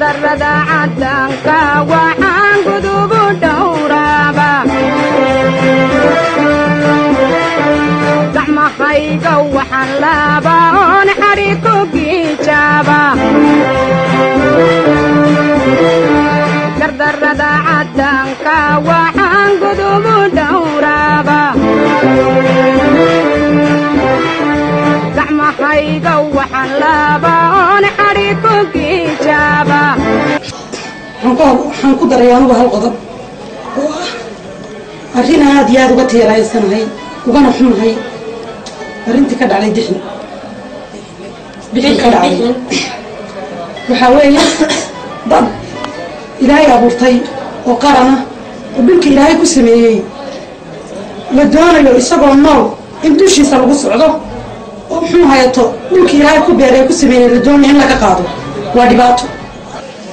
gardarrada caddaanka waxaan gudubu dhowraaba gacmahayga waxaan laaba oon xadhi ku giijaaba gardarrada caddaanka waxaan gudubu dhowraaba gacmahayga waxaan laaba oon xadhi ku giijaaba waxaan ku daray anugu hal qodob oo ah arrin aad iyo aad uga tiiraysanahay ugana xunahay arrintii ka dhacday bixin ka dhacday waxaa weeye dad ilaahay abuurtay oo qarana oo dhulka ilaahay ku sameeyey la doonayo isagoo nool in dushiisa lagu socdo oo muxuu hayato dhulka ilaahay ku beeray ku sameeyey la doonayo in laga qaado waa dhibaato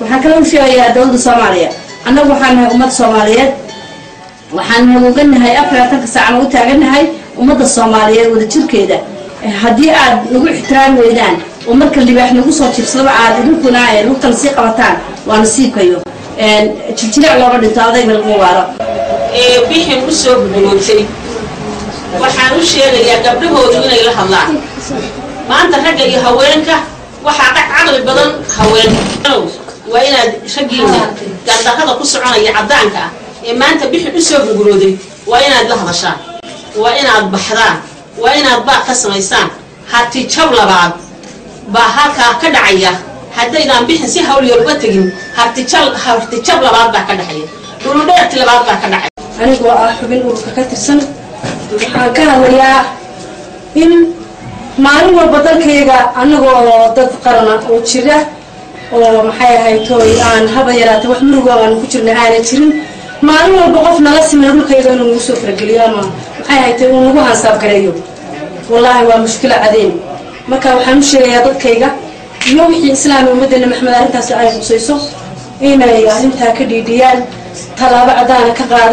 waxaan kala u sheegayaa dowladda Soomaaliya annagu waxaan nahay ummad Soomaaliyeed waxaan hoggaanahay 40 saac ugu taaganahay ummadda Soomaaliyeed wada jirkeeda haddii aad nagu ixtiraam weydaan oo marka libaax nagu soo jibsado aad idinkuna ay lugtan si qabataan waa nasiibkayo jiljileec looga dhinto adayga lagu waaro bixin u soo gudbootay waxaan u sheegayaa gabdhahoodu inay la hadlaan maanta ragga iyo haweenka waxaa caqli badan haweenka waa inaad raggiina gardarrada ku soconaya caddaanka ee maanta bixin u soo gudbooday waa inaad la hadashaan waa inaad baxdaan waa inaad baaq ka samaysaan hati jab labaad baa halkaa ka dhacaya haddaydan bixin si hawl yar uga tegin hati jab labaad baa ka dhacaya dhuludheerti labaad baa ka dhacay anigu waa xubin ururka ka tirsan waxaan ka hadlayaa in maalin walba dalkayga anagoo dad qarana oo jira oo maxay ahayd tooy aan haba yaraatay wax muruga aan ku jirna aanay jirin maalin walba qof nala siman dhulkayga inuu nagu soo fargeliyo ama maxay ahayd uu nagu hansaab gareeyo wallaahi waa mushkilo cadeen marka waxaan u sheegayaa dadkayga iyo wixii islaam ummadana maxmed arrintaas ay qusayso inay arrintaa ka dhiidhiyaan talaabo cadaan ka qaadaan